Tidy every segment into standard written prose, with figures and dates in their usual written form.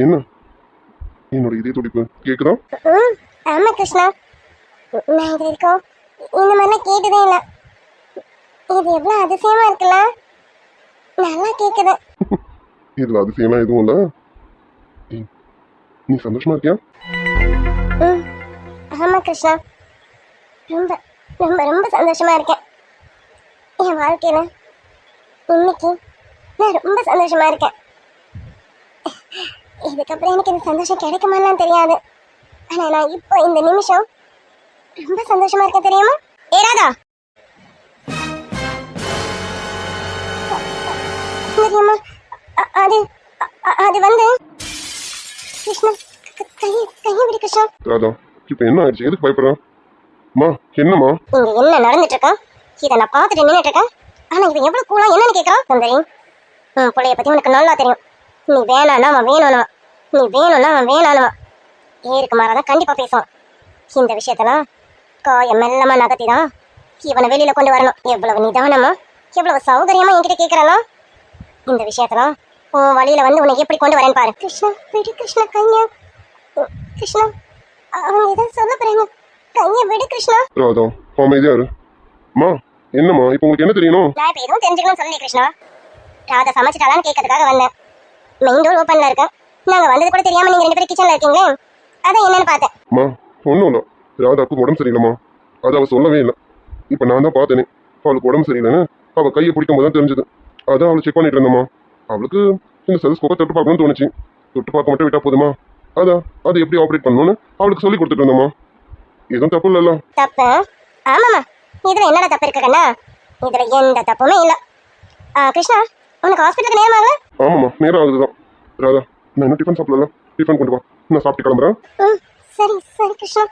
என்ன என்னோட இதே துடிப்பு கேக்குதா? ம் ஆமா கிருஷ்ணா, நான் இது வரைக்கும் இந்த மாதிரிலாம் கேட்டதே இல்லை. இது எவ்வளோ அதிசயமா இருக்குல்ல, நல்லா கேட்குது. இதுல அதிசயம்லாம் எதுவும் இல்ல. ஏய், நீ சந்தோஷமா இருக்கியா? ம் ஆமா கிருஷ்ணா, ரொம்ப ரொம்ப ரொம்ப சந்தோஷமா இருக்கேன். என் வாழ்க்கையில இன்னைக்கு நான் ரொம்ப சந்தோஷமா இருக்கேன். இதுக்கப்புறம் எனக்கு இந்த சந்தோஷம் கிடைக்குமான்னு தெரியாது. ஆனா நான் இப்போ இந்த நிமிஷம் ரொம்ப சந்தோஷமா இருக்கேன், தெரியுமா? ஏராதா தெரியுமா, அது அது வந்து கிருஷ்ணா, கையை விடு கிருஷ்ணா. ராதா, இப்ப என்ன ஆயிடுச்சு? எதுக்கு பயப்படுற? மா என்னம்மா? இங்க என்ன நடந்துட்டு இருக்கா? இதை நான் பார்த்துட்டு நின்றுட்டு இருக்கேன். ஆனா இவன் எவ்வளவு கூலா என்னன்னு கேட்கறான். சுந்தரி, பிள்ளைய பத்தி உனக்கு நல்லா தெரியும். நீ வேணான்னா அவன் வேணும்னுவான், நீ வேணும்னா அவன் வேணானுவான். ஏருக்கு மாறாதான் கண்டிப்பா பேசுவான். இந்த விஷயத்தெல்லாம் காயம் மெல்லமா நகர்த்தி தான் இவனை வெளியில கொண்டு வரணும். எவ்வளவு நிதானமா எவ்வளவு சௌகரியமா என்கிட்ட கேட்கறானா? இந்த விஷயத்தெல்லாம் உன் வழியில வந்து உன்னை எப்படி கொண்டு வரேன்னு பாரு. கிருஷ்ணா விடு கிருஷ்ணா, கையா கிருஷ்ணா, அவங்க ஏதாவது சொல்ல போறாங்க. கையை விடு கிருஷ்ணா. ராதா, அமைதியா இரு. மா என்னம்மா, இப்போ உங்களுக்கு என்ன தெரியணும்? நான் இப்ப எதுவும் தெரிஞ்சுக்கணும்னு சொல்லி கிருஷ்ணா, ராதா சமைச்சிட்டாலான்னு கேட்கறதுக்காக வந்தேன். மெயின் டோர் ஓப்பன்ல இருக்கு. நாங்க வந்தது கூட தெரியாம நீங்க 2 பேரும் கிச்சன்ல இருக்கீங்களே, அதான் என்னன்னு பார்த்தேன். மா ஒன்றும் இல்லை, ராதாவுக்கு உடம்பு சரியில்லைம்மா. அது அவள் சொல்லவே இல்லை. இப்போ நான் தான் பார்த்தேனே அவளுக்கு உடம்பு சரியில்லைன்னு. அவள் கையை பிடிக்கும் போது தான் தெரிஞ்சது. அதான் அவளை செக் பண்ணிட்டு இருந்தம்மா. அவளுக்கு இந்த செல்ஸ்கோப்பை தொட்டு பார்க்கணும்னு தோணுச்சு. தொட்டு பார்க்க மட்டும் விட்டா போதுமா? அதான் அது எப்படி ஆப்ரேட் பண்ணணும்னு அவளுக்கு சொல்லி கொடுத்துட்டு இருந்தம்மா. எதுவும் தப்பு இல்லைல்ல? தப்பு? ஆமாம்மா, இதுல என்னடா தப்பு இருக்கு கண்ணா? இதுல எந்த தப்புமே இல்ல. கிருஷ்ணா, உனக்கு ஹாஸ்பிட்டலுக்கு நேரம் ஆகல? ஆமாம்மா, நேரம் ஆகுதுதான். ராதா, நான் இன்னும் டிஃபன் சாப்பிடல. டிஃபன் கொண்டு வா, நான் சாப்பிட்டு கிளம்புறேன். சரி சரி கிருஷ்ணா,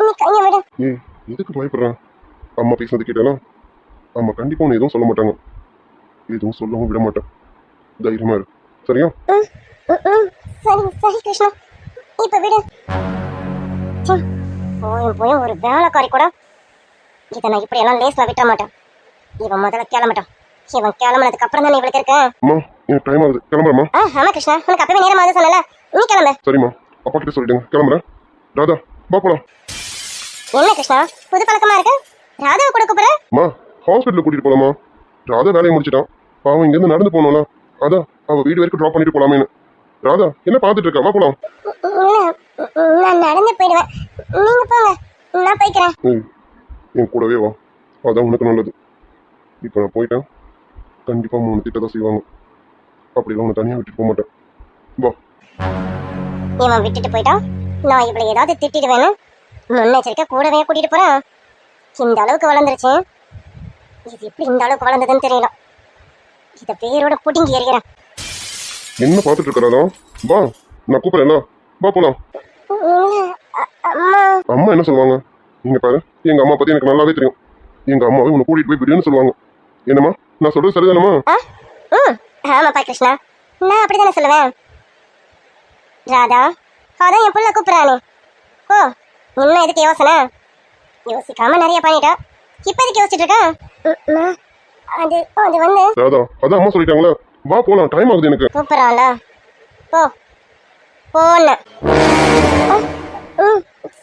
நீ கையை விடு. ஏய், எதுக்கு பயப்படுறேன்? அம்மா பேசுனது கேட்டாலும் அம்மா கண்டிப்பா உன்னை எதுவும் சொல்ல மாட்டாங்க. எதுவும் சொல்லவும் விட மாட்டேன். தைரியமா இரு, சரியா? சரி சரி கிருஷ்ணா, இப்ப விடு. போயும் ஒரு வேலைக்காரி கூட இதை நான் இப்படி எல்லாம் லேஸ்ல விட்ட மாட்டேன். இவன் முதல்ல கிளம்பட்டான். இவன் கிளம்புனதுக்கு அப்புறம் தான் இவளுக்கு இருக்கு. அம்மா, எனக்கு டைம் ஆகுது, கிளம்புறேம்மா. ஆமா கிருஷ்ணா, உனக்கு அப்பவே நேரம் ஆகுது சொன்னல, நீ கிளம்பு. சரிம்மா, அப்பா கிட்ட சொல்லிடுங்க, கிளம்புறேன். ராதா, வா போலாம். என்ன கிருஷ்ணா, புது பழக்கமா இருக்கு? ராதாவை கூட கூப்பிடுற? அம்மா, ஹாஸ்பிட்டலுக்கு கூட்டிட்டு போலாமா? ராதா வேலையை முடிச்சிட்டான். பாவம் இங்கேருந்து நடந்து போனோம்ல, அதான் அவ வீடு வரைக்கும் ட்ராப் பண்ணிட்டு போலாமேன்னு. ராதா, என்ன பார்த்துட்டு இருக்கா? வா போலாம். நான் நடந்து போயிடுவேன், நீங்க போங்க, நான் போய்க்கிறேன். என் கூடவே வா, அதான் உனக்கு நல்லது. இப்போ நான் போயிட்டேன், கண்டிப்பா 3 திட்டதான் செய்வாங்க. அப்படிலாம் உன்னை தனியாக விட்டுட்டு போக மாட்டேன். வா. இவன் விட்டுட்டு போயிட்டான், நான் இவளை ஏதாவது திட்டிடுவேன்னு முன்னெச்சரிக்கை கூடவே கூட்டிட்டு போறேன். இந்த அளவுக்கு வளர்ந்துருச்சு, இது எப்படி இந்த அளவுக்கு வளர்ந்ததுன்னு தெரியல. இதை பேரோட புடுங்கி எறிகிறேன். என்ன பார்த்துட்டு இருக்கிறாரா? வா, நான் கூப்பிடுறேன்ல, வா போலாம். அம்மா என்ன சொல்லுவாங்க? நீங்க பாரு, எங்க அம்மா பத்தி எனக்கு நல்லாவே தெரியும். எங்க அம்மாவை உன்னை கூட்டிட்டு போய் விடுன்னு சொல்லுவாங்க. என்னம்மா, நான் சொல்றது சரிதானம்மா? ஆமாப்பா கிருஷ்ணா, நான் அப்படித்தானே சொல்லுவேன். ராதா, அதான் என் புள்ள கூப்பிடுறானே. ஓ, இன்னும் எதுக்கு யோசனை? யோசிக்காம நிறைய பண்ணிட்டா, இப்ப எதுக்கு யோசிச்சுட்டு இருக்கேன்? அது அது வந்து ராதா, அதான் அம்மா சொல்லிட்டாங்களே, வா போலாம், டைம் ஆகுது எனக்கு. கூப்பிடுறான்ல, போ போன.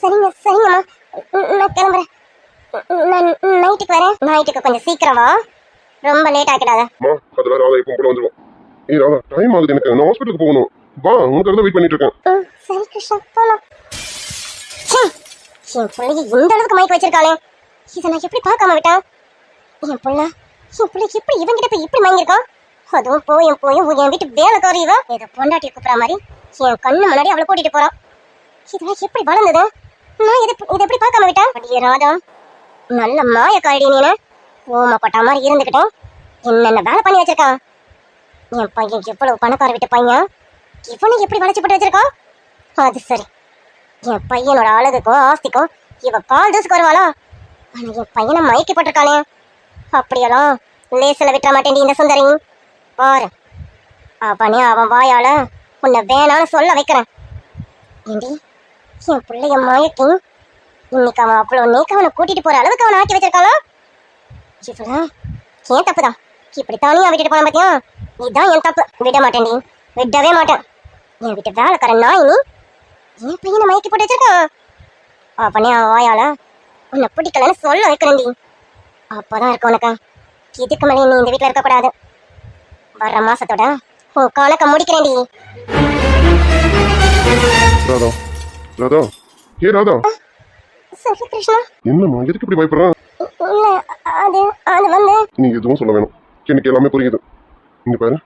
சரிங்க சரிங்கம்மா, நான் கிளம்புறேன். நான் நைட்டுக்கு வரேன். நைட்டுக்கு கொஞ்சம் சீக்கிரம் வா, ரொம்ப லேட் ஆக்கிடாத. அம்மா, அதெல்லாம் ராதா இப்போ கூட வந்துருவோம். ஏய் ராதா, டைம் ஆகுது எனக்கு, நான் ஹாஸ்பிட்டலுக்கு போகணும். வா, உனக்காக தான் வெயிட் பண்ணிட்டு இருக்கேன். சரி கிருஷ்ணா, போலாம். என் பிள்ளைய இந்த அளவுக்கு மயக்க வச்சிருக்காளே, இதை நான் எப்படி பார்க்காம விட்டேன்? என் பிள்ளை எப்படி இவங்கிட்ட போய் இப்படி மயங்கிருக்கான்? அதுவும் போயும் என் வீட்டு வேலைக்காரி இவ ஏதோ பொண்டாட்டியை கூப்பிட்ற மாதிரி என் கண்ணு முன்னாடி அவளை கூட்டிட்டு போறான். இதெல்லாம் எப்படி வளர்ந்தது? நான் இதை எப்படி பார்க்காம விட்டேன்? அடியே ராதா, நல்ல மாயக்காரி நீனு. ஓமப்பட்ட மாதிரி இருந்துக்கிட்டேன் என்னென்ன வேலை பண்ணி வச்சிருக்கான். என் பையன் எவ்வளவு பணக்கார வீட்டு பையன், இவனை எப்படி வளைச்சு போட்டு வச்சிருக்கான்? அது சரி, என் பையனோட அழகுக்கும் ஆஸ்திக்கும் இவ கால் தூசுக்கு வருவாளா? ஆனா என் பையனை மயக்கி போட்டிருக்கானே, அப்படியெல்லாம் லேசில் விட்டுற மாட்டேன் இந்த சுந்தரி. பாரு, அவனே அவன் வாயால உன்னை வேணான்னு சொல்ல வைக்கிறேன். ஏண்டி, என் பிள்ளைய மயக்கி இன்னைக்கு அவன் அவ்வளோ நேக்கு அவனை கூட்டிட்டு போற அளவுக்கு அவனை ஆக்கி வச்சிருக்காளா? இவ்வளோ ஏன் தப்புதான், இப்படி தனியா விட்டுட்டு போன பாத்தியா? இதுதான் என் தப்பு. விட மாட்டேன்டி, விடவே மாட்டேன். என் வீட்டு வேலைக்காரன் நாய் நீ என் பையனை மயக்கி போட்டு வச்சிருக்கான். அவனே வாயால உன்னை பிடிக்கலன்னு சொல்ல வைக்கிறேன்டி. அப்பதான் இருக்கு உனக்கு. இதுக்கு மேலே நீ இந்த வீட்டுல இருக்கக்கூடாது. வர்ற மாசத்தோட உன் கணக்க முடிக்கிறேன்டி. ராதா ராதா ஏ ராதா சரி கிருஷ்ணா. என்னம்மா எதுக்கு இப்படி பயப்படுறான்? இல்ல அது அது வந்து நீ எதுவும் சொல்ல வேணும், எனக்கு எல்லாமே புரியுது. இங்க பாரு,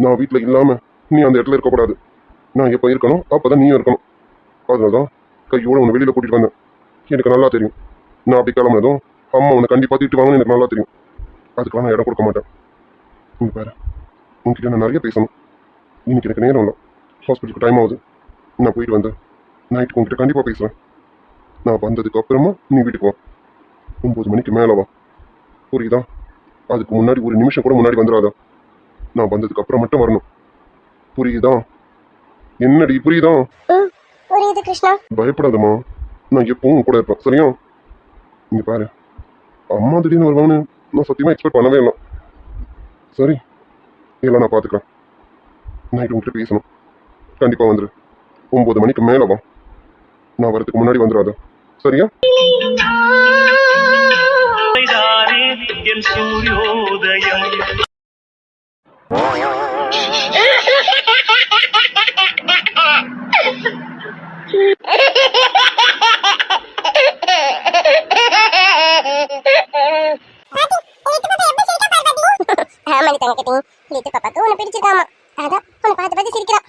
நான் வீட்டுல இல்லாம நீ அந்த இடத்துல இருக்கக்கூடாது. நான் எப்போ இருக்கணும் அப்பதான் நீயும் இருக்கணும். அதனாலதான் கையோட உன்னை வெளியில கூட்டிட்டு வந்தேன். எனக்கு நல்லா தெரியும், நான் அப்படி கிளம்புனதும் அம்மா உன்னை கண்டிப்பா திட்டுவாங்கன்னு எனக்கு நல்லா தெரியும். அதுக்கெல்லாம் நான் இடம் கொடுக்க மாட்டேன். இங்க பாரு, உன்கிட்ட நான் நிறைய பேசணும். இன்னைக்கு எனக்கு நேரம் இல்லை, ஹாஸ்பிட்டலுக்கு டைம் ஆகுது. நான் போயிட்டு வந்து நைட்டுக்கு உங்ககிட்ட கண்டிப்பா பேசுறேன். நான் வந்ததுக்கு அப்புறமா நீ வீட்டுக்கு வா. 9 மணிக்கு மேலே வா, புரியுதா? அதுக்கு முன்னாடி ஒரு நிமிஷம் கூட முன்னாடி வந்துடாதா. நான் வந்ததுக்கு அப்புறம் மட்டும் வரணும், புரியுதா? என்னடி புரியுதா? புரியுது கிருஷ்ணா. பயப்படாதம்மா, நான் எப்பவும் உன் கூட இருப்பேன், சரியா? இங்க பாரு, அம்மா திடீர்னு வருவான்னு நான் சத்தியமா எக்ஸ்பெக்ட் பண்ணவே இல்லை. சரி, எல்லாம் நான் பார்த்துக்கிறேன். நைட்டு உங்ககிட்ட பேசணும், கண்டிப்பா வந்துரு. 9 மணிக்கு மேலே வா, நான் வரதுக்கு முன்னாடி வந்துடாத, சரியா? என் சூரியோதயம் ஆமாடி தங்கக்கட்டி, லிட்டு பாப்பாக்கு உன்னை பிடிச்சிருக்காமா. அதான் உன்னை பார்த்து பார்த்து சிரிக்கிறான்.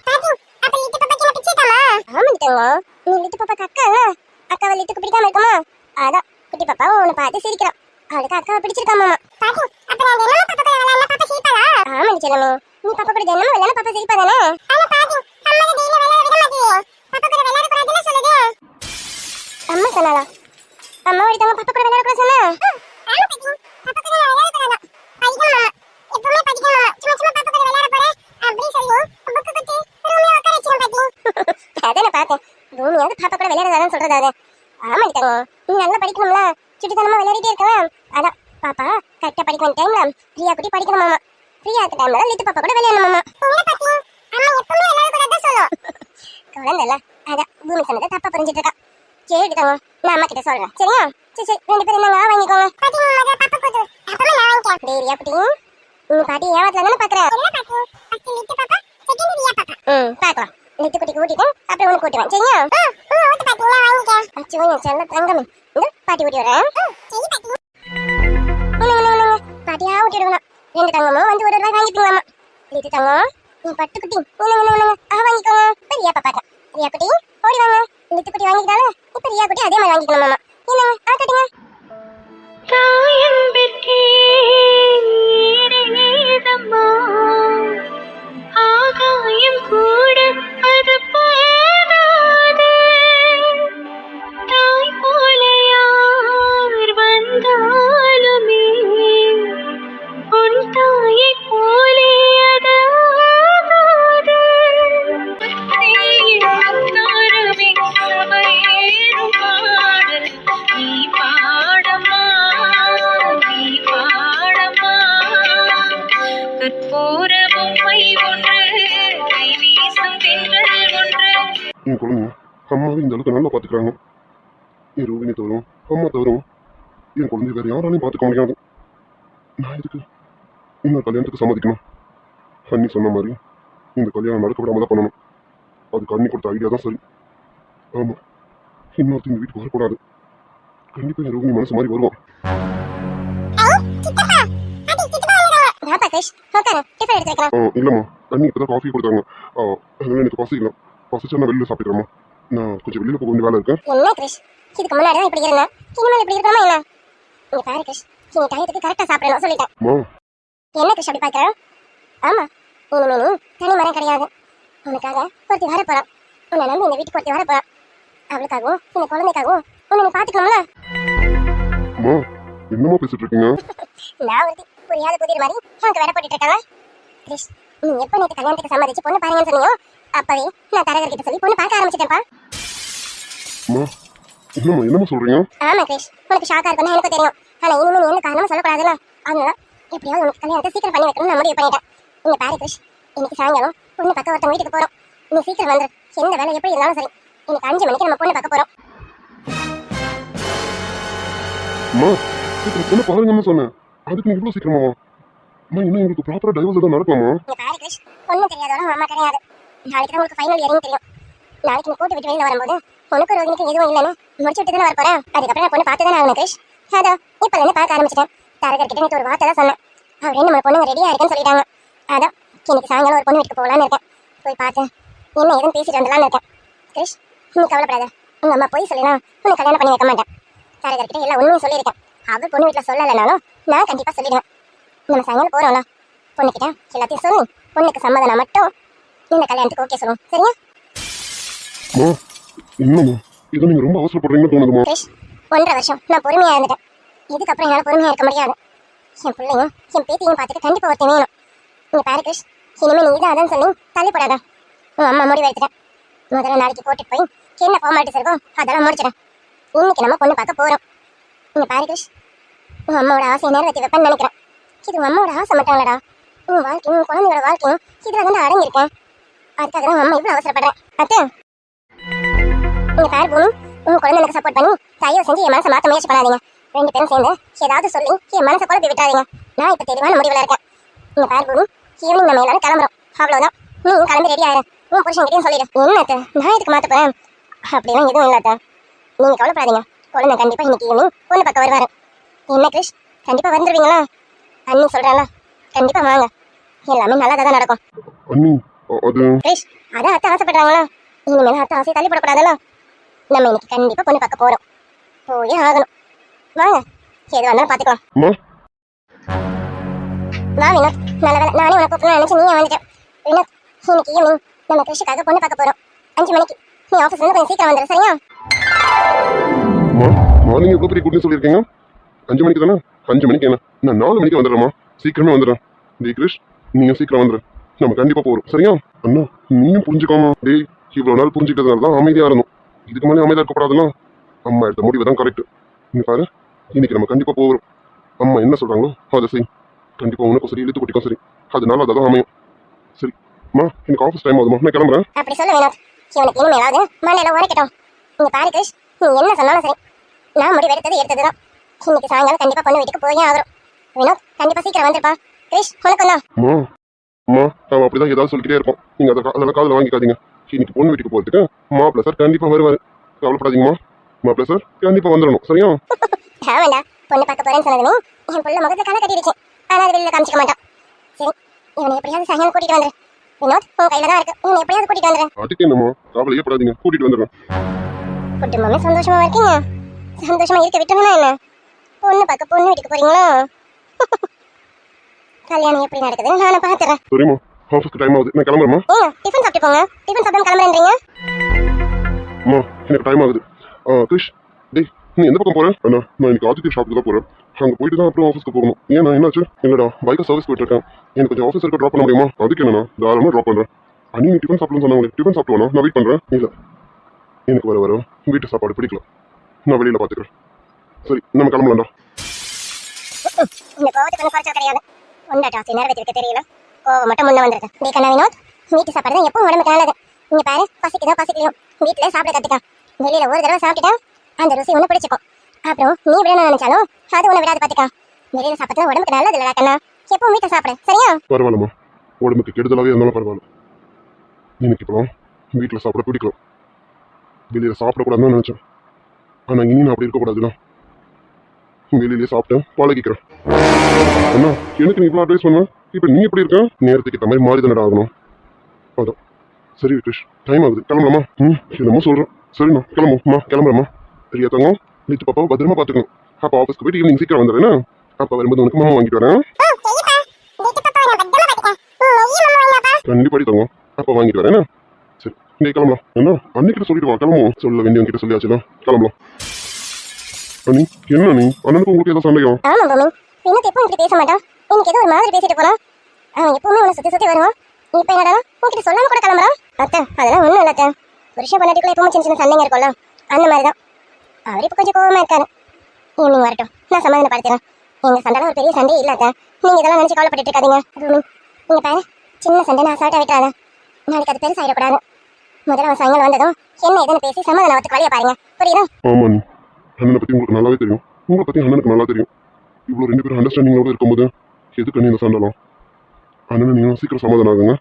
ஆமாடி தங்கம், நீ லிட்டு பாப்பாக்கு அக்கா இல்ல, அக்காவை லிட்டுக்கு பிடிக்காம இருக்குமா? அதான் குட்டி பாப்பா உன்னை பார்த்து சிரிக்கிறான். அவளுக்கு அக்காவை பிடிச்சிருக்காமா. ஆமாடி செல்லமே, நீ பாப்பா கூட தினமும் விளையாட பாப்பா சிரிப்பா தானே? அம்மா சொன்னாலா? அம்மா ஒருத்தவங்க பாப்பா கூட விளையாட கூட சொன்னா? அதான பார்த்தேன், பூமியாவது பாப்பா கூட விளையாடாதான்னு சொல்றதாரு. ஆமாடி தங்கம், நீ நல்லா படிக்கணும்ல, சுட்டித்தனமா விளையாடிட்டே இருக்கலாம். அதான் பாப்பா கரெக்டா படிக்க வேண்டிய டைம்ல பிரியா குட்டி படிக்கணுமாமா. பிரியா இருக்க டைம்ல லிட்டு பாப்பா கூட விளையாடணுமாமா. குழந்தைல அதான் பூமி சொன்னதை தப்பா புரிஞ்சிட்டு இருக்கா. கேட்டு தங்கம், நான் அம்மா கிட்ட சொல்றேன், சரியா? சரி சரி, 2 பேரும் என்னங்க வாங்கிக்கோங்க. டேரியா குட்டி, நீ பாட்டி ஏமாத்தல தானே பாக்குற? பாக்கலாம். லிட்டு குட்டிக்கு ஊட்டிட்டு அப்புறம் உனக்கு கூட்டுவேன், சரியா? அச்சோ என் செல்ல தங்கமே, இந்த பாட்டி ஊட்டி வரேன். பாட்டியா ஊட்டி விடுவேன். 2 தங்கமும் வந்து 1 ரூபாய் வாங்கிப்பீங்களாமா. லிட்டு தங்கம், நீ பட்டு குட்டி வாங்கிக்கோங்க. இப்ப ரியா பாப்பா, ரியா குட்டி ஓடி வாங்க. லிட்டு குட்டி வாங்கிக்கிட்டால இப்ப ரியா குட்டி அதே மாதிரி வாங்கிக்கணுமாமா. என்னங்க ஆக்கட்டுங்க. தாயன்பிற்கே நீதம்மா, ஆகாயம் கூட அது போதாது. தாய் போல யார் வந்தாலுமே உன் தாயை போலே அது ஆகாது. தாரமே சபையேறும் பாடல் நீ பாடமா, நீ பாடமா. கற்பூர பொம்மை ஒன்று, கை வீசும் தென்றல் ஒன்று. என் குழந்தைங்க அம்மாவை இந்த அளவுக்கு நல்லா பார்த்துக்கிறாங்க. என் ரோகிணி தவறும் அம்மா தவறும் என் குழந்தைய வேற யாராலையும் பார்த்துக்க முடியாது. நான் இதுக்கு இன்னொரு கல்யாணத்துக்கு சம்மதிக்கணும். அண்ணி சொன்ன மாதிரி இந்த கல்யாணம் நடக்க விடாம தான் பண்ணணும். அதுக்கு அண்ணி கொடுத்த ஐடியா தான் சரி. ஆமா, இன்னொருத்தர் இந்த வீட்டுக்கு வரக்கூடாது. கண்டிப்பா என் ரோகிணி மனசு மாதிரி வருவான். இல்லம்மா, அண்ணி இப்பதான் காஃபி கொடுத்தாங்க. அதனால எனக்கு பசி இல்லை. பசிச்சா நான் வெளியில சாப்பிடுறேம்மா. நான் கொஞ்சம் வெளியில போக வேண்டிய வேலை இருக்கேன். என்ன கிருஷ், இதுக்கு முன்னாடி தான் இப்படி இருந்தேன், இனிமேல் இப்படி இருக்கணுமா என்ன? இங்க பாரு கிருஷ், நீ டயத்துக்கு கரெக்டா சாப்பிடணும் சொல்லிட்டேன். என்ன கிருஷ் அப்படி பாக்குற? ஆமா, இனிமே நீ தனி மரம் கிடையாது. உனக்காக ஒருத்தி வர போறான். உன்னை நம்பி இந்த வீட்டுக்கு ஒருத்தி வர போறான். அவளுக்காகவும் இந்த குழந்தைக்காகவும் உன்னை நீ பாத்துக்கணும்ல. என்னமா பேசிட்டு இருக்கீங்க? நான் ஒருத்தி புரியாத புதிர் மாதிரி உனக்கு வேலை போட்டுட்டு இருக்காங்க. கிருஷ், நீ எப்ப நேற்று கல்யாணத்துக்கு சம்மதிச்சு பொண்ணு பாருங்கன்னு சொன்னியோ அப்பவே நான் தரகர் கிட்ட சொல்லி பொண்ணு பார்க்க ஆரம்பிச்சிட்டேன்ப்பா. என்னமா சொல்றீங்க? ஆமா கிருஷ், உனக்கு ஷாக்கா இருக்கும்னு எனக்கு தெரியும். ஆனா இனிமே நீ என்ன காரணமும் சொல்லக்கூடாதுல்ல. அதனால எப்படியாவது உனக்கு கல்யாணத்தை சீக்கிரம் பண்ணி வைக்கணும்னு நான் முடிவு பண்ணிட்டேன். இங்க பாரு கிருஷ், இன்னைக்கு சாயங்காலம் பொண்ணு பக்கம் ஒருத்தவங்க வீட்டுக்கு போறோம். நீ சீக்கிரம் வந்துரு. எந்த வேலை எப்படி இருந்தாலும் சரி, இன்னைக்கு 5 மணிக்கு நம்ம பொண்ணு பார்க்க போறோம். அம்மா சீக்கிரம் பொண்ணு பாருங்கன்னு சொன்னேன், அதுக்கு நீ இவ்வளோ சீக்கிரமாவா? அம்மா இன்னும் எங்களுக்கு ப்ராப்பரா டைவர்ஸ் தான் நடக்குமா? இங்க பாரு கிருஷ், ஒண்ணும் தெரியாதோட உங்க அம்மா கிடையாது. நாளைக்கு தான் உங்களுக்கு ஃபைனல் இயரிங் தெரியும். நாளைக்கு நீ கூட்டு விட்டு வெளியில வரும்போது உனக்கு ரோகிணிக்கு எதுவும் இல்லைன்னு முடிச்சு விட்டு தானே வர போறேன். அதுக்கப்புறம் நான் பொண்ணு பார்த்து தானே ஆகணும் கிருஷ். அதோ இப்ப இருந்து பார்க்க ஆரம்பிச்சிட்டேன். தரகர்கிட்ட நேற்று ஒரு வார்த்தை தான் சொன்னேன். அவர் நம்ம பொண்ணுங்க ரெடியா இருக்குன்னு சொல்லிட்டாங்க. அதான் இன்னைக்கு சாயங்காலம் ஒரு பொண்ணு வீட்டுக்கு போகலான்னு இருக்கேன். போய் பார்த்து என்ன ஏதுன்னு பேசிட்டு வந்துடலான்னு இருக்கேன். கிருஷ், நீ கவலைப்படாத. உங்க அம்மா போய் சொல்லினா உனக்கு கல்யாணம் பண்ணி வைக்க மாட்டேன். தரகர்கிட்ட எல்லாம் உண்மையும் சொல்லியிருக்கேன். அவர் பொண்ணு வீட்டில் சொல்லலைனாலும் நான் கண்டிப்பா சொல்லிடுவேன். நம்ம சாயங்காலம் போறோம்ல, பொண்ணுக்கிட்ட எல்லாத்தையும் சொல்லி பொண்ணுக்கு சம்மதம் மட்டும் இந்த கல்யாணத்துக்கு ஓகே சொல்லுவோம். சரியா? அம்மா என்னம்மா இதை நீங்க ரொம்ப அவசரப்படுறீங்கன்னு தோணுதுமா? கிருஷ், 1.5 வருஷம் நான் பொறுமையா இருந்துட்டேன். இதுக்கப்புறம் என்னால பொறுமையா இருக்க முடியாது. என் பிள்ளையும் என் பேத்தியும் பார்த்துட்டு கண்டிப்பா ஒருத்தன் வேணும். இங்க பாரு கிருஷ், இனிமே நீ இதான் அதான் சொல்லி தள்ளிப்படாத. உன் அம்மா முடிவு எடுத்துட்டேன். முதல்ல நாளைக்கு போட்டுட்டு போய் என்ன ஃபார்மாலிட்டிஸ் இருக்கோ அதெல்லாம் முடிச்சிட்டேன். இன்னைக்கு நம்ம பொண்ணு பார்க்க போறோம். இங்க பாரு கிருஷ், உன் அம்மாவோட ஆசையை நிறைவேற்றி வைப்பேன்னு நினைக்கிறேன். இது உன் அம்மாவோட ஆசை மட்டும் இல்லடா, உன் வாழ்க்கையும் உன் குழந்தையோட வாழ்க்கையும் இதுல வந்து அடங்கியிருக்கேன். அதுக்காக தான் அம்மா இவ்வளவு அவசரப்படுறேன். அத்தை இங்க பாரு பூமி, உங்க குழந்தைக்கு சப்போர்ட் பண்ணி தயவு செஞ்சு என் மனசை மாற்ற முயற்சி பண்ணாதீங்க. 2 பேரும் சேர்ந்து ஏதாவது சொல்லி என் மனசை குழப்பி விட்டாதீங்க. நான் இப்ப தெளிவான முடிவுல இருக்கேன். இங்க பாரு பூமி, ஈவினிங் நம்ம எல்லாரும் கிளம்புறோம். அவ்வளவுதான். நீ கிளம்பி ரெடி ஆயிரு. உன் புருஷன்கிட்டயும் சொல்லிடு. என்ன அத்தை, நான் இதுக்கு மாத்த போறேன்? அப்படிலாம் எதுவும் இல்ல அத்தை, நீங்க கவலைப்படாதீங்க. குழந்தை கண்டிப்பா இன்னைக்கு ஈவினிங் பொண்ணு பக்கம் வருவாரு. என்ன கிருஷ், கண்டிப்பா வந்துருவீங்களா? அண்ணி சொல்றாங்களா, கண்டிப்பா வாங்க. எல்லாமே நல்லதா தான் நடக்கும். அண்ணி அது கிருஷ், அதான் அத்தை ஆசைப்படுறாங்களா, இனிமேல் அத்தை ஆசையை தள்ளிப்படக்கூடாதுல்ல. நம்ம இன்னைக்கு கண்டிப்பா பொண்ணு பார்க்க போறோம். போயே ஆகணும். வாங்க, எது வந்தாலும் பாத்துக்கலாம். அம்மா வா வினோத், நல்ல வேலை நானே உனக்கு கூப்பிடணும்னு நினைச்சு நீயே வந்துட்டேன். வினோத், இன்னைக்கு ஈவினிங் நம்ம கிருஷிக்காக பொண்ணு பார்க்க போறோம். 5 மணிக்கு. நீ ஆஃபீஸ்ல இருந்து கொஞ்சம் சீக்கிரம் வந்துடு. சரியா? அம்மா மார்னிங் எவ்வளோ பெரிய கூட்டி சொல்லியிருக்கீங்க? 5 மணிக்கு தானே? 5 மணிக்கு என்ன, நான் 4 மணிக்கு வந்துடுறேம்மா. சீக்கிரமே வந்துடுறேன். டேய் கிருஷ், நீங்க சீக்கிரம் வந்துடு, நம்ம கண்டிப்பா போறோம். சரியா? அண்ணா நீயும் புரிஞ்சுக்கோமா. டேய் இவ்வளவு நாள் புரிஞ்சுக்கிட்டதுனால தான் அமைதியா இருந்தோம். இதுக்கு மேலே அமைதியா இருக்கக்கூடாதுன்னா அம்மா எடுத்த முடிவு தான் கரெக்ட். நீ பாரு, இன்னைக்கு நம்ம கண்டிப்பா போகிறோம். அம்மா என்ன சொல்றாங்களோ அதை செய். கண்டிப்பா உனக்கும் சரி இழுத்து குட்டிக்கும் சரி, அதனால அதான் அமையும். சரி அம்மா, எனக்கு ஆஃபீஸ் டைம் ஆகுதுமா, நான் கிளம்புறேன். அப்படி சொல்ல வினோத், இவனுக்கு இனிமேலாவது மண்ணில உரைக்கட்டும். இங்க பாரு கிருஷ், நீ என்ன சொன்னாலும் சரி, நான் முடிவு எடுத்ததுதான். இன்னைக்கு சாயங்காலம் கண்டிப்பா பொண்ணு வீட்டுக்கு போயே ஆகிறோம். வினோத் கண்டிப்பா சீக்கிரம் வந்துருப்பா. கிருஷ், உனக்கு தான். அம்மா அம்மா அவன் அப்படிதான் ஏதாவது சொல்லிக்கிட்டே இருப்போம். நீங்க அதெல்லாம் காதில் வாங்கிக்காதீங்க. இன்னைக்கு பொண்ணு வீட்டுக்கு போகிறதுக்கு மாப்பிள்ள சார் கண்டிப்பா வருவாரு. கவலைப்படாதீங்கம்மா, மாப்பிள்ள சார் கண்டிப்பா வந்துடணும். சரியா? ஆமாண்டா, பொண்ணு பார்க்க போறேன்னு சொன்னதுமே என் புள்ள முகத்துல கலை கட்டிடுச்சு. ஆனா அது வெளியில காமிச்சிக்க மாட்டான். சரி, இவனை எப்படியாவது சாயங்காலம் கூட்டிட்டு வந்துரு. வினோத், உன் கையில தான் இருக்கு, இவனை எப்படியாவது கூட்டிட்டு வந்துரு. அதுக்கு என்னம்மா, கவலையே படாதீங்க, கூட்டிட்டு வந்துடுறேன். குடும்பமே சந்தோஷமா இருக்கீங்க. சந்தோஷமா இருக்க விட்டுருந்தா என்ன? பொண்ணு பார்க்க பொண்ணு வீட்டுக்கு போறீங்களா? கல்யாணம் எப்படி நடக்குதுன்னு நானும் பாத்துறேன். சரிம்மா, ஆஃபீஸ்க்கு டைம் ஆகுது, நான் கிளம்புறேம்மா. ஏங்க, டிஃபன் சாப்பிட்டு போங்க. டிஃபன் சாப்பிட்டு கிளம்புறேன்றீங்க? அம்மா எனக்கு டைம் ஆகுது. கிருஷ், டேய் நீ எந்த பக்கம் போற? அண்ணா நான் இன்னைக்கு ஆதித்ய ஷாப்புக்கு தான் போறேன். அங்கே போயிட்டு தான் அப்புறம் ஆஃபீஸ்க்கு போகணும். ஏன்னா என்னாச்சு? இல்லடா, பைக்கை சர்வீஸ் போயிட்டு இருக்கேன். எனக்கு கொஞ்சம் ஆஃபீஸ் இருக்க ட்ராப் பண்ண முடியுமா? அதுக்கு என்னண்ணா, தாராளமாக ட்ராப் பண்ணுறேன். அண்ணி நீ டிஃபன் சாப்பிடணும்னு சொன்னாங்க, டிஃபன் சாப்பிட்டு வேணா, நான் வெயிட் பண்ணுறேன். இல்லை, எனக்கு வர வீட்டு சாப்பாடு பிடிக்கல, நான் வெளியில் பார்த்துக்கிறேன். சரி நம்ம கிளம்பலாம்டா. இந்த கோவத்துக்கு ஒன்றும் குறைச்சல் கிடையாது. ஒன்றாட்ட ஆசை நிறைவேற்றிருக்க தெரியல, கோவம் மட்டும் முன்ன வந்துருக்கு. டே கண்ணா வினோத், வீட்டு சாப்பாடு தான் எப்பவும் உடம்புக்கு நல்லது. இங்க பாரு, பசிக்குதோ பசிக்கலையும் வீட்டிலே சாப்பிட கத்துக்கான். வெளியில ஒரு தடவை சாப்பிட்டுட்டா அந்த ருசி ஒன்று பிடிச்சிக்கும். அப்புறம் நீ விடணும்னு நினைச்சாலும் அது ஒன்று விடாது பார்த்துக்கான். வெளியில சாப்பிட்டா உடம்புக்கு நல்லது இல்லடா கண்ணா. எப்பவும் வீட்டை சாப்பிடு. சரியா? பரவாயில்லம்மா, உடம்புக்கு கெடுதலாகவே இருந்தாலும் பரவாயில்ல. எனக்கு இப்போலாம் வீட்டில் சாப்பிட பிடிக்கல, வெளியில் சாப்பிடக்கூடாதுன்னு நினச்சேன். ஆனால் இனி நான் அப்படி இருக்கக்கூடாதுண்ணா, வெளியிலே சாப்பிட்டேன் பழகிக்கிறேன். அண்ணா எனக்கு நீ இவ்வளோ அட்வைஸ் பண்ண, இப்போ நீ எப்படி இருக்க? நேரத்துக்கு ஏற்ற மாதிரி மாறி தானடா ஆகணும். அதான் சரி கிருஷ், டைம் ஆகுது, கிளம்பலாமா? என்னமோ சொல்கிறேன். சரிண்ணா கிளம்புமா, கிளம்புறேம்மா. சரியா தங்கம், நீத்து பாப்பாவை பத்திரமா பார்த்துக்கணும். அப்போ ஆஃபீஸ்க்கு போயிட்டு ஈவினிங் சீக்கிரம் வந்துடுறேன்னா, அப்போ வரும்போது உனக்கு மாமா வாங்கிட்டு வரேன். கண்டிப்பாடி தங்கம், அப்போ வாங்கிட்டு வரேன். சரி நீ கிளம்பலாம். என்ன அன்னைக்கிட்ட சொல்லிட்டு வா, கிளம்புவோம். சொல்ல வேண்டியவங்க கிட்ட சொல்லியாச்சுன்னா கிளம்பலாம். அண்ணி என்ன நீ அண்ணனுக்கு உங்களுக்கு ஏதோ சந்தேகம்? ஆமா பூமி, வினோத் எப்பவும் இப்படி பேச மாட்டான். இன்னைக்கு ஏதோ ஒரு மாதிரி பேசிட்டு போறான். அவன் எப்பவுமே உன்னை சுத்தி சுத்தி வருவான். இப்ப என்னடா உன்கிட்ட சொல்லாம கூட கிளம்புறான்? அத்தை அதெல்லாம் ஒண்ணும் இல்ல அத்தை, புருஷன் பொண்டாட்டிக்குள்ள எப்பவும் சின்ன சின்ன சண்டைங்க இருக்கும்ல, அந்த மாதிரிதான். அவர் இப்ப கொஞ்சம் கோவமா இருக்காரு. ஈவினிங் வரட்டும், நான் சமாதானப்படுத்துறேன். எங்க சண்டைலாம் ஒரு பெரிய சண்டையே இல்ல அத்தை, நீங்க இதெல்லாம் நினைச்சு கவலைப்பட்டு இருக்காதீங்க. பூமி, நீங்க பாரு, சின்ன சண்டை நான் அசால்ட்டா விட்டுறாத, நாளைக்கு அது பெருசாயிடக்கூடாது. முதல்ல அவன் சாயங்காலம் வந்ததும் என்ன ஏதுன்னு பேசி சமாதானத்துக்கு வழியை பாருங்க, புரியுதா? ஆமா நீ அண்ணனை பத்தி உங்களுக்கு நல்லாவே தெரியும், உங்களை பத்தி அண்ணனுக்கு நல்லா தெரியும். இவ்வளவு 2 பேரும் அண்டர்ஸ்டாண்டிங்கோட இருக்கும்போது எதுக்கு நீ இந்த சண்டலம்? அண்ணனை நீங்களும் சீக்கிரம் சமாதானம் ஆகுங்க.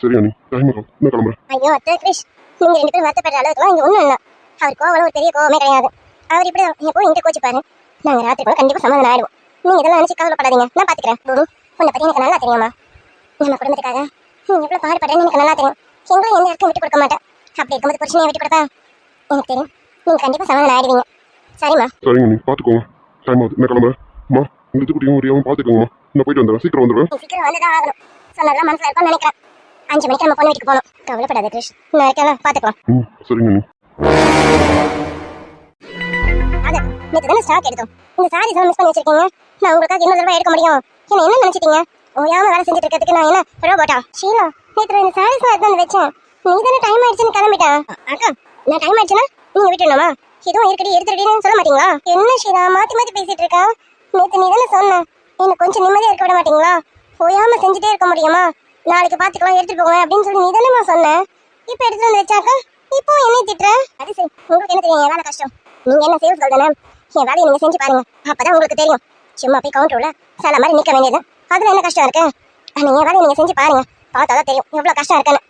சரியா நீ டைம் ஆகும், நான் கிளம்புறேன். ஐயோ அத்தை கிரிஷ், நீங்க 2 பேரும் வருத்தப்படுற அளவுக்குலாம் இங்க ஒண்ணும் இல்ல. அவர் கோவம் ஒரு பெரிய கோவமே கிடையாது. அவர் இப்படி எப்போ என்கிட்ட கோச்சிப்பாரு. நாங்க ராத்திரி கூட கண்டிப்பா சமாதானம் ஆயிடுவோம். நீங்க இதெல்லாம் நினைச்சு கவலைப்படாதீங்க, நான் பாத்துக்கிறேன். உன்னை பத்தி எனக்கு நல்லா தெரியுமா? நம்ம குடும்பத்துக்காக நீ எவ்வளவு பாடுபடுறேன்னு எனக்கு நல்லா தெரியும். எங்களும் எந்த இடத்தையும் விட்டு கொடுக்க மாட்டேன். அப்படி இருக்கும்போது பிரச்சனையை விட்டு கொடுப்பேன் எனக்கு தெரியும். நீங்க கண்டிப்பா சமாதானம் ஆயிடுவீங்க. சரிம்மா? சரிங்க நீ பாத்துக்கோங்க, டைம் ஆகுது, நான் கிளம்புறேன். அம்மா இந்த இதுக்குட்டியும் ஒரு பாத்துக்கோங்கம்மா, நான் போயிட்டு வந்துடுறேன், சீக்கிரம் வந்துடுவேன். நீ சீக்கிரம் வந்துதான் ஆகணும். சொன்னதெல்லாம் மனசுல இருக்கும்னு நினைக்கிறேன். 5 மணிக்கு நம்ம பொண்ணு வீட்டுக்கு போகணும். கவலைப்படாத கிரிஷ், நான் இருக்கேன், பாத்துக்கலாம். சரிங்க நீ. அது நேற்று தானே ஸ்டாக் எடுத்தோம். இந்த சாரீஸ் எல்லாம் மிஸ் பண்ணி வச்சிருக்கீங்க. நான் உங்களுக்காக இன்னொரு தடவை எடுக்க முடியும். என்ன நினைச்சிட்டீங்க? ஓயாம வேலை செஞ்சுட்டு இருக்கிறதுக்கு நான் என்ன ரோபோட்டா? ஷீலா, நேற்று இந்த சாரீஸ் எடுத்து வச்சேன். நீ தானே டைம் ஆயிடுச்சுன்னு கிளம்பிட்டேன். அக்கா, நான் டைம் ஆயிடுச்சுன்னா நீங்க விட்டுணுமா? இதுவும் இருக்கடி எடுத்துடுன்னு சொல்ல மாட்டீங்களா? என்ன ஷீலா மாத்தி மாத்தி பேசிட்டு இருக்கா? நேற்று நீ தானே சொன்ன என்ன கொஞ்சம் நிம்மதியா இருக்க விட மாட்டீங்களா? ஓயாம செஞ்சுட்டே இருக்க முடியுமா? நாளைக்கு பாத்துக்கலாம், எடுத்துட்டு போவேன் அப்படின்னு சொல்லி நீ தானே சொன்னேன். இப்ப எடுத்துட்டு வந்து வச்சாக்கா இப்போ என்ன திட்டுற? அது சரி, உங்களுக்கு என்ன தெரியும் என் வேலை கஷ்டம்? நீங்க என்ன சேல்ஸ் தானே, என் வேலையை நீங்க செஞ்சு பாருங்க, அப்பதான் உங்களுக்கு தெரியும். சும்மா போய் கவுண்டர்ல சில மாதிரி நிக்க வேண்டியது, அதுல என்ன கஷ்டம் இருக்கு? ஆனா என் வேலையை நீங்க செஞ்சு பாருங்க, பார்த்தாதான் தெரியும் எவ்வளவு கஷ்டம் இருக்குன்னு.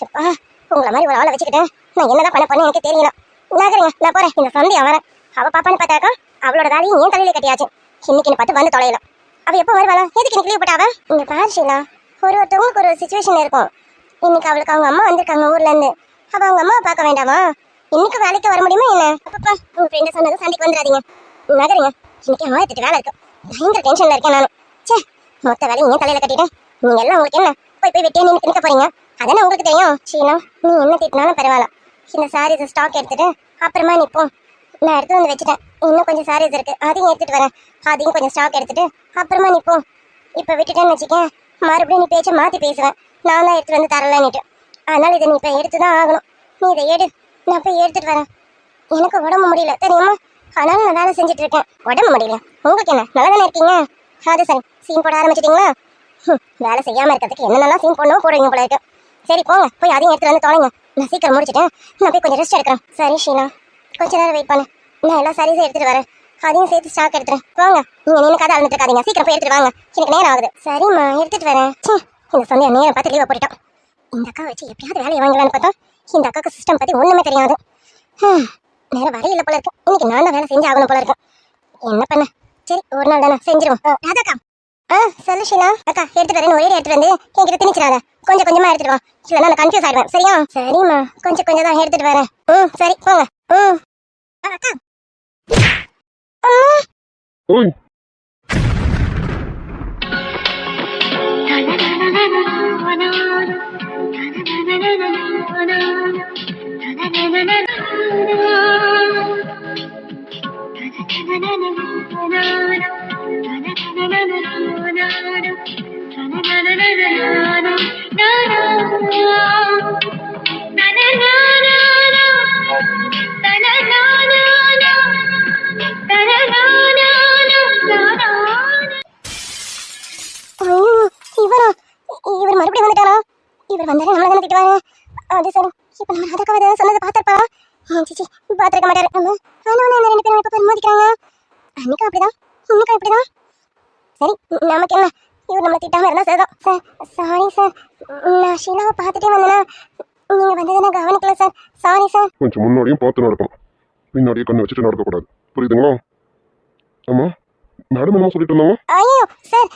எப்பா, உங்களை மாதிரி ஒரு ஆளை வச்சுக்கிட்டு நான் என்னதான் பண்ண போறேன்னு எனக்கு தெரியல. நகருங்க, நான் போறேன். இந்த சந்தியா வரேன், அவ பாப்பான்னு பார்த்தாக்கா அவளோட வேலையும் ஏன் தலையில கட்டியாச்சு. இன்னைக்கு பார்த்து வந்து தொலைல. அவ எப்போ வருவாளா? எதுக்கு இன்னைக்கு லீவ் போட்டாவ? இங்க பாரு ஷீலா, ஒருத்தவங்களுக்கு ஒரு சுச்சுவேஷன் இருக்கும். இன்னைக்கு அவளுக்கு அவங்க அம்மா வந்திருக்காங்க ஊர்ல இருந்து. அவ அவங்க அம்மாவை பார்க்க வேண்டாமா? இன்னைக்கு வேலைக்கு வர முடியுமா என்ன? அப்பப்பா, உங்க ஃப்ரெண்ட் சொன்னது சண்டைக்கு வந்துடாதீங்க. நகருங்க, இன்னைக்கு 1008 வேலை இருக்கு. பயங்கர டென்ஷன்ல இருக்கேன் நானும். சே, மொத்த வேலையும் ஏன் தலையில கட்டிட்டேன். நீங்க எல்லாம் உங்களுக்கு என்ன போய் வெட்டியா நிற்க போறீங்க? அதானே உங்களுக்கு தெரியும். ஷீலா, நீ என்ன திட்டினாலும் பரவாயில்ல, இந்த சாரீஸ் ஸ்டாக் எடுத்துட்டு அப்புறமா நிப்போம். நான் எடுத்து வந்து வச்சுட்டேன். இன்னும் கொஞ்சம் சாரீஸ் இருக்கு, அதையும் எடுத்துட்டு வரேன். அதையும் கொஞ்சம் ஸ்டாக் எடுத்துட்டு அப்புறமா நிப்போம். இப்ப விட்டுட்டேன்னு வச்சுக்கேன், மறுபடியும் நீ பேச்சை மாத்தி பேசுவேன். நான் தான் எடுத்துட்டு வந்து தரலன்னுட்டு. அதனால இதை நீ இப்ப எடுத்துதான் ஆகணும். நீ இதை எடு, நான் போய் எடுத்துட்டு வரேன். எனக்கு உடம்பு முடியல தெரியுமா, ஆனாலும் நான் வேலை செஞ்சுட்டு இருக்கேன். உடம்பு முடியல, உங்களுக்கு என்ன? நல்லா தானே இருக்கீங்க? அது சரி, சீன் போட ஆரம்பிச்சிட்டீங்களா? வேலை செய்யாம இருக்கிறதுக்கு என்னென்னலாம் சீன் போடணும் போடுவீங்க போல இருக்கு. சரி போங்க, போய் அதையும் எடுத்துட்டு வந்து தொலைங்க. நான் சீக்கிரம் முடிச்சுட்டேன், நான் போய் கொஞ்சம் ரெஸ்ட் எடுக்கிறேன். சரி ஷீலா, கொஞ்ச நேரம் வெயிட் பண்ணு, நான் எல்லா சாரீஸும் எடுத்துட்டு வரேன். அதையும் சேர்த்து ஸ்டாக் எடுத்துறேன். போங்க, நீங்க நின்று கதை அழுந்துட்டு இருக்காதீங்க, சீக்கிரம் போய் எடுத்துட்டு வாங்க, எனக்கு நேரம் ஆகுது. சரிம்மா, எடுத்துட்டு வரேன். இந்த சந்தையா நேரம் பார்த்து லீவை போட்டுட்டோம். இந்த அக்கா வச்சு எப்படியாவது வேலையை வாங்கலான்னு பார்த்தா இந்த அக்காவுக்கு சிஸ்டம் பத்தி ஒண்ணுமே தெரியாது. நேரம் வரையில போல இருக்கு. இன்னைக்கு நான் தான் வேலை செஞ்சு ஆகணும் போல இருக்கு. என்ன பண்ண? சரி, ஒரு நாள் தானே செஞ்சிருவோம். ராதாக்கா, சொல்லு ஷீலா. அக்கா, எடுத்துட்டு வரேன். ஒரே எடுத்துட்டு வந்து என்கிட்ட திணிச்சிடாத, கொஞ்சம் கொஞ்சமா எடுத்துட்டு வா, இல்லைன்னா நான் கன்ஃபியூஸ் ஆயிடுவேன். சரியா? சரிம்மா, கொஞ்சம் கொஞ்சம் தான் எடுத்துட்டு வரேன். சரி போங்க. அக்கா, ஓய் இவர் மறுபடியும் வந்துட்டானா? இவர் வந்தாரு நம்மள தானே திட்டுவாரு. அது சரி, இப்ப நம்ம ராதாக்காவை சொன்னதை பார்த்திருப்பா. சிச்சி, பார்த்திருக்க மாட்டாரு. ஆனா அந்த 2 பேரும் இப்ப மோதிக்கிறாங்க. அன்னைக்கும் அப்படிதான், இன்னைக்கும் இப்படிதான். சரி, நமக்கு என்ன, இவர் நம்மளை திட்டாம இருந்தா சரிதான். சார், சாரி சார், நான் ஷீலாவை பார்த்துட்டே வந்தேனா, நீங்க வந்ததை நான் கவனிக்கல சார். Sorry sir. கொஞ்சம் முன்னாடியும் பார்த்து நடக்கணும், பின்னாடியே கண்ணு வச்சுட்டு நடக்கக்கூடாது, புரியுதுங்களா? ஆமா, மேடம் என்ன சொல்லிட்டு இருந்தாங்க? ஐயோ சார்,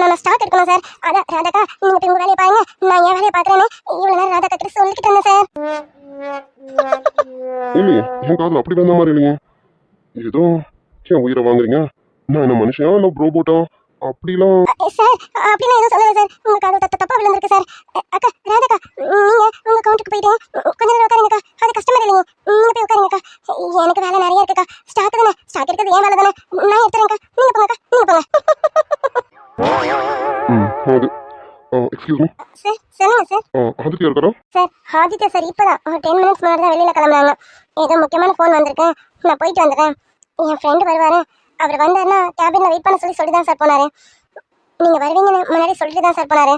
நான் ஸ்டாக் எடுக்கணும் சார். அதான் ராதாக்கா, நீங்க போய் உங்க வேலையை பாருங்க, நான் என் வேலையை பார்க்குறேன்னு இவ்வளவு நேரம் ராதாக்கா கிட்ட சொல்லிக்கிட்டு இருந்தேன் சார். இல்லையே, என் காதுல அப்படி வந்த மாதிரி இல்லையே. ஏதோ ஏன் உயிரை வாங்குறீங்க? நான் என்ன மனுஷனா இல்லை ரோபோட்டா? அப்படிலாம் சார், அப்படிலாம் எதுவும் சொல்லல சார். உங்க காது தப்பா விழுந்திருக்கு சார். அக்கா, ராதாக்கா, நீங்க உங்க கவுண்டருக்கு போயிட்டு கொஞ்ச நேரம் உட்காருங்கக்கா. அது கஸ்டமர் இல்லைங்க, நீங்க போய் உட்காருங்கக்கா. எனக்கு வேலை நிறைய இருக்குக்கா. ஸ்டாக் தானே, ஸ்டாக் எடுக்கிறது ஏன் வேலை தானே, நான் எடுத்துறேன்க்கா. நீங்க போங்கக்கா, நீங்க போங்க. அது எக்ஸ்கியூஸ் மீ சார், சொல்லுங்க சார். ஆதித்யா இருக்காரா? சார், ஆதித்யா சார் இப்பதான் ஒரு 10 மினிட்ஸ் முன்னாடி தான் வெளியில கிளம்புறாங்க. ஏதோ முக்கியமான ஃபோன் வந்திருக்கு, நான் போயிட்டு வந்துடுறேன். என் ஃப்ரெண்டு வருவாரு, அவர் வந்தாருன்னா கேபின்ல வெயிட் பண்ண சொல்லி தான் சார் போனாரு. நீங்க வருவீங்கன்னு முன்னாடி சொல்லிட்டு தான் சார் போனாரு.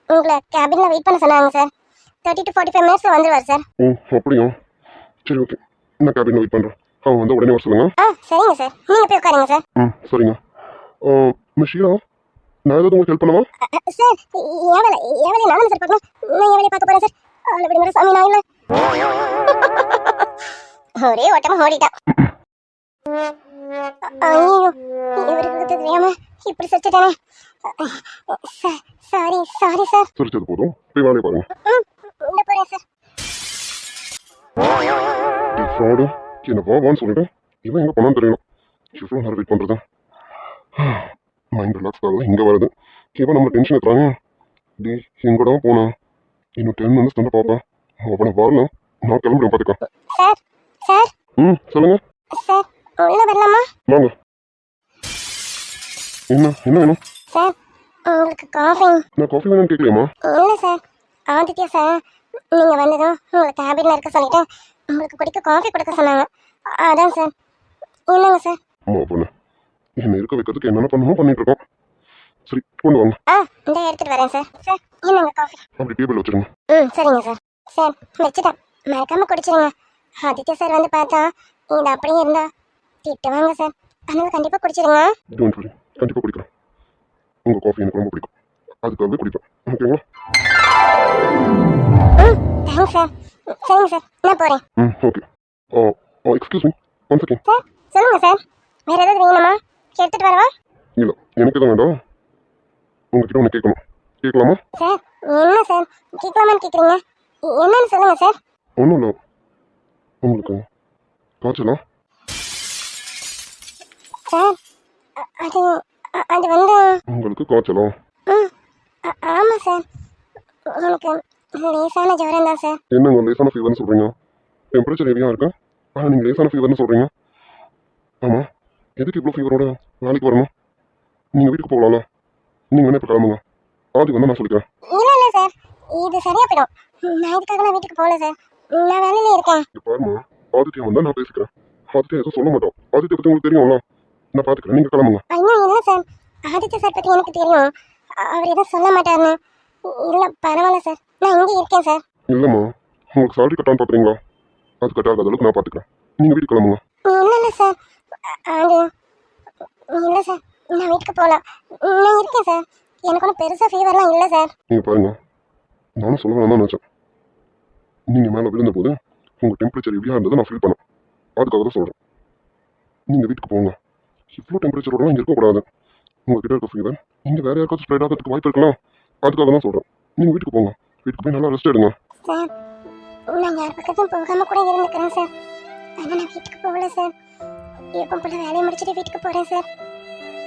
உங்களை கேபின்ல வெயிட் பண்ண சொன்னாங்க சார். 30 to 45 மினிட்ஸ் வந்துருவார் சார். ஓ அப்படியா, சரி ஓகே, நான் கேபினில் வெயிட் பண்ணுறேன். அவன் வந்து உடனே வர சொல்லுங்க. சரிங்க சார், நீங்க போய் உட்காருங்க சார். சரிங்க. மிஸ் ஷீலா, நான் ஏதாவது உங்களுக்கு ஹெல்ப் பண்ணவா? சார் என் வேலையை நானும் சார் பார்க்கணும். நான் என் வேலையை பார்க்க போறேன் சார். அவளை விடுங்க சாமி, நான் இல்லை. ஒரே ஓட்டமா ஓடிட்டான். ஐயோ, இவருக்கு தெரியாம இப்படி செத்துட்டானே. Sorry sir. சிரிச்சது போதும், போய் வேலையை பாருங்க. இந்த போறேன் சார். ஃப்ராடு, என்ன வான்னு சொல்லிட்டு இவன் எங்கே போனான்னு தெரியணும். எவ்வளோ நேரம் வெயிட் பண்ணுறது? மைண்ட் ரிலாக்ஸ்க்காக இங்கே வருது. இவன் நம்ம டென்ஷன் எடுத்துறாங்க. டி எங்கடா போனா? இன்னும் 10 மினிட்ஸ் தானே பார்ப்பேன். அவனை வரல, நான் கிளம்புறேன் பார்த்துக்க. சார் சொல்லுங்க சார், உள்ள வரலாமா? வாங்க. என்ன வேணும்? சார் உங்களுக்கு காஃபி. நான் காஃபி வேணும்னு கேட்கலையம்மா. இல்லை சார், ஆதித்யா சார் நீங்கள் வந்ததும் உங்களை கேபினில் இருக்க சொல்லிட்டு உங்களுக்கு குடிக்க காஃபி கொடுக்க சொன்னாங்க. அதான் சார். இல்லைங்க சார். அம்மா பொண்ணு, என்னை இருக்க வைக்கிறதுக்கு என்னென்ன பண்ணணுமோ பண்ணிட்டு இருக்கோம். சரி கொண்டு வாங்க. இந்த எடுத்துட்டு வரேன் சார். சார் என்னங்க காஃபி? அப்படி டேபிள் வச்சிருங்க. சரிங்க சார். சார் வச்சுட்டேன், மறக்காம குடிச்சிருங்க. ஆதித்யா சார் வந்து பார்த்தா இது அப்படியே இருந்தா திட்டுவாங்க சார். அதனால கண்டிப்பாக குடிச்சிருங்க. டோன்ட் வரி, கண்டிப்பாக குடிக்கிறேன். உங்கள் காஃபி எனக்கு ரொம்ப பிடிக்கும், அதுக்காகவே குடிப்பேன். ஓகேங்களா? Thanks sir. சரிங்க சார், நான் போகிறேன். Okay. Excuse me, one second. Sir சொல்லுங்க சார், வேற ஏதாவது வேணுமா? எடுத்துட்டு வரவா? இல்லை, எனக்கு எதுவும் வேண்டாம். உங்ககிட்ட ஒன்று கேட்கணும், கேட்கலாமா? சார் என்ன சார் கேட்கலாமான்னு கேட்குறீங்க? என்னன்னு சொல்லுங்க சார். ஒன்றும் இல்லை, உங்களுக்கு காய்ச்சலா? சார் அது அது வந்து உங்களுக்கு காய்ச்சலா? ஆமாம் சார், எனக்கு லேசான ஜுரம் தான் சார். என்னங்க லேசான ஃபீவர்னு சொல்கிறீங்க? டெம்பரேச்சர் ஹெவியாக இருக்கு, ஆனால் நீங்கள் லேசான ஃபீவர்னு சொல்கிறீங்க. ஆமாம், எதுக்கு இவ்வளோ ஃபீவரோட வேலைக்கு வரணும்? நீங்கள் வீட்டுக்கு போகலாம்ல. நீங்கள் வேணா இப்போ கிளம்புங்க, ஆதி வந்து நான் சொல்லிக்கிறேன். இல்லை சார், இது சரியா போயிடும். நான் இதுக்காக வீட்டுக்கு போகல சார், நான் வேலையில இருக்கேன். இப்போ பாருமா, ஆதித்யா வந்தால் நான் பேசிக்கிறேன். ஆதித்யா எதுவும் சொல்ல மாட்டோம். ஆதித்யா பற்றி உங்களுக்கு தெரியும்ல, நான் பார்த்துக்கிறேன். நீங்கள் கிளம்புங்க. ஐயோ இல்லை சார், ஆதித்ய சார் பற்றி எனக்கு தெரியும். அவர் எதுவும் சொல்ல மாட்டாருன்னு. இல்லை பரவாயில்ல சார், நான் இங்கே இருக்கேன் சார். இல்லைம்மா, உங்களுக்கு சாலரி கட்டான்னு பார்க்குறீங்களா? அது கட்டாத அளவுக்கு நான் பார்த்துக்கிறேன். நீங்கள் வீட்டுக்கு கிளம்புங்க. இல்லை சார், அது இல்லை சார், நான் வீட்டுக்கு போகலாம். நான் இருக்கேன் சார், எனக்கு ஒன்றும் பெருசாக ஃபீவர்லாம் இல்லை சார். நீங்கள் பாருங்க, நானும் சொல்ல வேணாம் தான் நினச்சேன். நீங்கள் மேலே விழுந்தபோது உங்கள் டெம்பரேச்சர் எப்படியா இருந்ததை நான் ஃபீல் பண்ணேன். அதுக்காக தான் சொல்கிறேன். நீங்கள் வீட்டுக்கு போங்க. இவ்வளோ டெம்பரேச்சரோடலாம் இங்கே இருக்கக்கூடாது. உங்கள்கிட்ட இருக்க ஃபீவர் இங்கே வேறு யாருக்காச்சும் ஸ்ப்ரெட் ஆகிறதுக்கு வாய்ப்பு இருக்கலாம். அதுக்காக தான் சொல்கிறேன். நீங்கள் வீட்டுக்கு போங்க. வீட்டுக்கு போய் நல்லா ரெஸ்ட் எடுங்க. சார் நான் யார் பக்கத்தும் போகாமல் கூட இருந்துக்கிறேன் சார். ஆனால் நான் வீட்டுக்கு போகல சார். எப்போ போல வேலையை முடிச்சுட்டு வீட்டுக்கு போகிறேன் சார்.